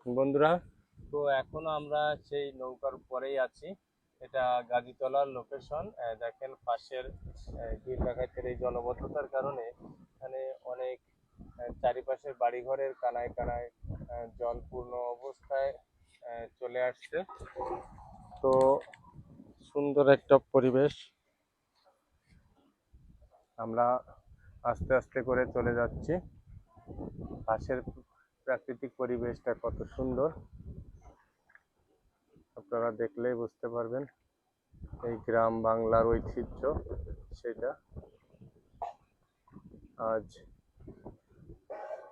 বন্ধুরা, তো এখনো আমরা সেই নৌকার পরেই আছি। এটা গাজীতলার লোকেশন। দেখেন পাশের গির ডাকাতের এই জলবদ্ধতার কারণে এখানে অনেক চারিপাশের বাড়িঘরের কানায় কানায় জলপূর্ণ অবস্থায় চলে আসছে। তো সুন্দর একটা পরিবেশ। আমরা আস্তে আস্তে করে চলে যাচ্ছি। পাশের প্রাকৃতিক পরিবেশটা কত সুন্দর আপনারা দেখলেই বুঝতে পারবেন। এই গ্রাম বাংলার ঐতিহ্য সেটা আজ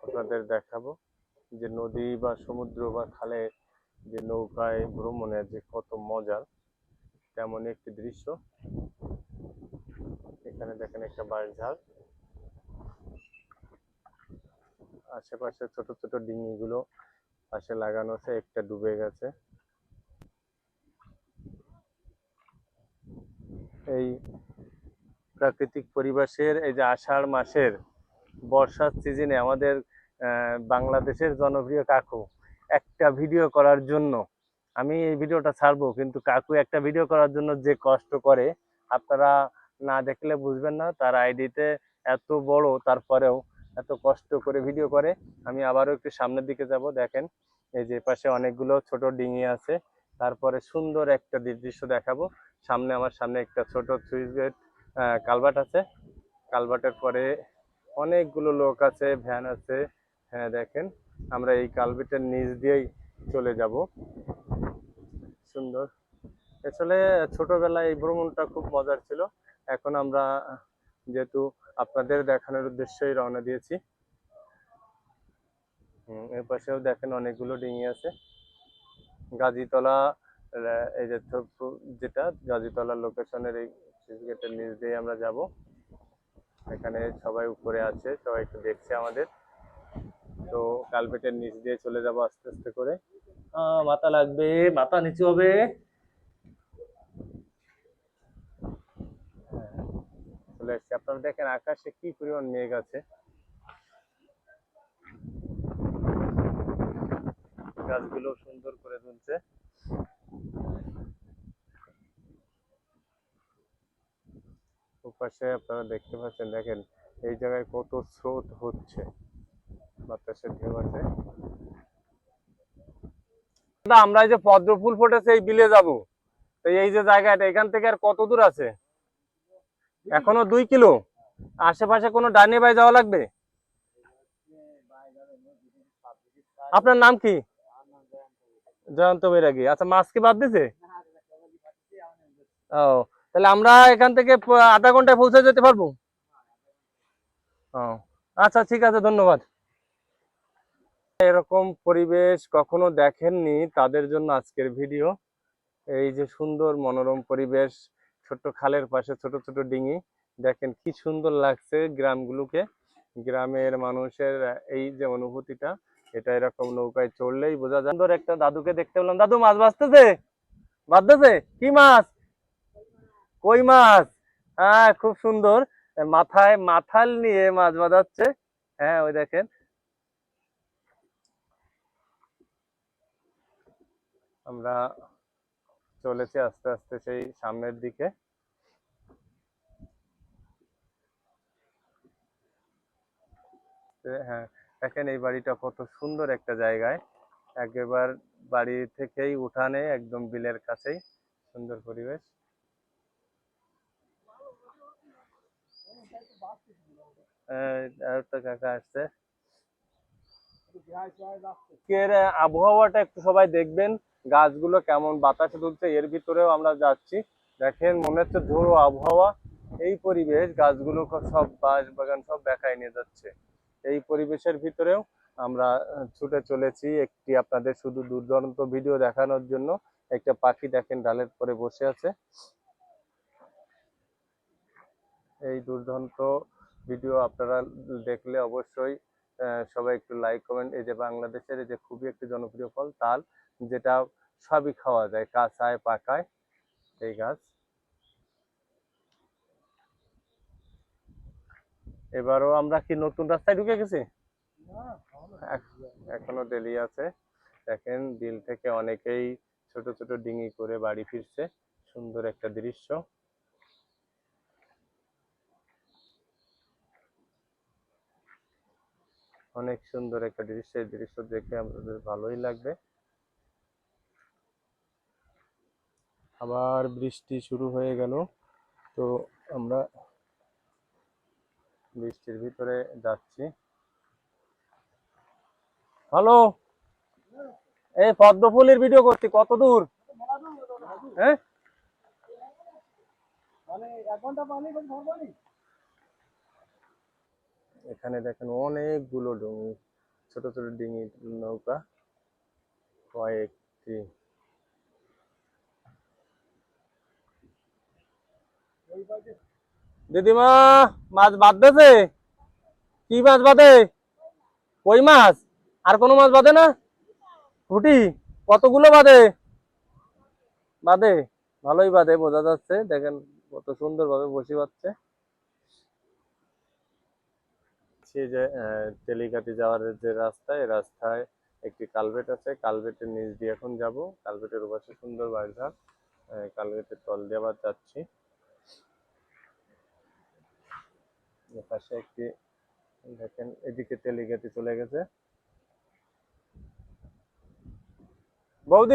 আপনাদের দেখাবো, যে নদী বা সমুদ্র বা খালে যে নৌকায় ভ্রমণের যে কত মজা, তেমনই একটি দৃশ্য। এখানে দেখেন একটা বাঁশঝাড়, আশেপাশে ছোট ছোট ডিঙি গুলো পাশে লাগানো আছে, একটা ডুবে গেছে। এই প্রাকৃতিক পরিবেশের এই যে আষাঢ় মাসের বর্ষার সিজনে আমাদের বাংলাদেশের জনপ্রিয় কাকু একটা ভিডিও করার জন্য, আমি এই ভিডিওটা ছাড়বো কিন্তু কাকু একটা ভিডিও করার জন্য যে কষ্ট করে আপনারা না দেখলে বুঝবেন না। তার আইডিতে এত বড়, তারপরেও এত কষ্ট করে ভিডিও করে। আমি আবারও একটু সামনের দিকে যাব। দেখেন এই যে পাশে অনেকগুলো ছোট ডিঙি আছে। তারপরে সুন্দর একটা দৃশ্য দেখাবো। আমার সামনে একটা ছোট সুইচ গেট কালভার্ট আছে। কালভার্টের পরে অনেকগুলো লোক আছে, ভ্যান আছে। হ্যাঁ দেখেন, আমরা এই কালভার্টের নিচ দিয়েই চলে যাব। সুন্দর। আসলে ছোটবেলায় এই ভ্রমণটা খুব মজার ছিল। এখন আমরা যেহেতু আপনাদের দেখানোর উদ্দেশ্যেই রওনা দিয়েছি। এর পাশেও দেখেন অনেকগুলো ডিঙি আছে। গাজীতলা এই যে যেটা গাজীতলা লোকেশনের এই গেটের নিচ দিয়ে আমরা যাব। এখানে সবাই উপরে আছে, সবাই একটু দেখছে আমাদের। তো কালভেটের নিচ দিয়ে চলে যাব আস্তে আস্তে করে। মাথা লাগবে, মাথা নিচু হবে। চলে এসছি। আপনারা দেখেন আকাশে কি পরিমাণ মেঘ আছে। গাছগুলো সুন্দর করে তুলছে। ওপাশে আপনারা দেখতে পাচ্ছেন, দেখেন এই জায়গায় কত স্রোত হচ্ছে, বাতাসের ঢেউ আছে। আমরা এই যে পদ্ম ফুল ফুটেছে এই বিলে যাব। তো এই যে জায়গাটা, এখান থেকে আর কত দূর আছে? এখনো 2 কিলো। আশেপাশে কোনো ডাইনে বাই যাওয়া লাগবে? আপনার নাম কি? জয়ন্ত বৈরাগী। আচ্ছা, মাছ কি বাদ দিছে? ও, তাহলে আমরা এখান থেকে আধা ঘন্টায় পৌঁছে যেতে পারবো? ও আচ্ছা, ঠিক আছে, ধন্যবাদ। এরকম পরিবেশ কখনো দেখেননি, তাদের জন্য আজকের ভিডিও। এই যে সুন্দর মনোরম পরিবেশ, ছোট্ট খালের পাশে ছোট ছোট ডিঙি। দেখেন কি সুন্দর লাগছে গ্রামগুলোকে। গ্রামের মানুষের এই যে অনুভূতিটা, এটা এরকম নৌকায় চড়লেই বোঝা যায়। সুন্দর একটা দাদুকে দেখতে পেলাম। দাদু, মাছ ভাজতেছে? ভাজতেছে কি মাছ? কই মাছ? হ্যাঁ, খুব সুন্দর। মাথায় মাথাল নিয়ে মাছ ভাজাচ্ছে। হ্যাঁ, ওই দেখেন। আমরা চলেছি আস্তে আস্তে সেই সামনের দিকে। হ্যাঁ, দেখেন এই বাড়িটা কত সুন্দর একটা জায়গায়, একেবার বাড়ি থেকেই উঠানে একদম বিলের কাছেই। সুন্দর পরিবেশ। আর তো কাকা আসছে। আজকের আবহাওয়াটা একটু সবাই দেখবেন, গাছগুলো কেমন বাতাসে দুলছে, এর ভিতরেও আমরা যাচ্ছি। দেখেন মনে হচ্ছে ঝোড়ো আবহাওয়া। এই পরিবেশ, গাছগুলো সব বাঁশ বাগান সব দেখায় নিয়ে যাচ্ছে। এই পরিবেশের ভিতরেও আমরা ছুটে চলেছি একটি আপনাদের শুধু দুর্দান্ত ভিডিও দেখানোর জন্য। একটা পাখি দেখেন ডালের পরে বসে আছে। এই দুর্দান্ত ভিডিও আপনারা দেখলে অবশ্যই সবাই একটু লাইক কমেন্ট। এই যে বাংলাদেশের এই যে খুবই একটি জনপ্রিয় ফল তাল, যেটা সবই খাওয়া যায়, কাঁচায় পাকায়। এই গাছ এবারও আমরা কি নতুন রাস্তায় ঢুকে গেছি? এখনো দেরি আছে। দেখেন বিল থেকে অনেকেই ছোট ছোট ডিঙি করে বাড়ি ফিরছে, সুন্দর একটা দৃশ্য। অনেক সুন্দর একটা দৃশ্য, এই দৃশ্য দেখে আমাদের ভালোই লাগবে। আবার বৃষ্টি শুরু হয়ে গেল, তো আমরা বৃষ্টির ভিতরে যাচ্ছি। হ্যালো, এই পদ্ম ফুলের ভিডিও করছি, কত দূর? হ্যাঁ, এখানে দেখেন অনেকগুলো ডিঙি, ছোট ছোট ডিঙি নৌকা কয়েকটি। দিদিমা, মাছ বাঁধতেছে? কি মাছ বাঁধে? কই মাছ? আর কোনো মাছ বাঁধে না? পুঁটি? কতগুলো বাঁধে? বাঁধে, ভালোই বাঁধে, বোঝা যাচ্ছে। দেখেন কত সুন্দর ভাবে বসি বাঁধছে। সে যে তেলিকাটি যাওয়ার যে রাস্তা, এই রাস্তায় একটি কালভেট আছে, কালভেটের নিচ দিয়ে এখন যাব। কালভেটের ওপাশে সুন্দর বাঁশঝাড়, কালভেটের তল দিয়ে আবার যাচ্ছি। এপাশে একটি, দেখেন এদিকে তেলিকাটি চলে গেছে। বৌদি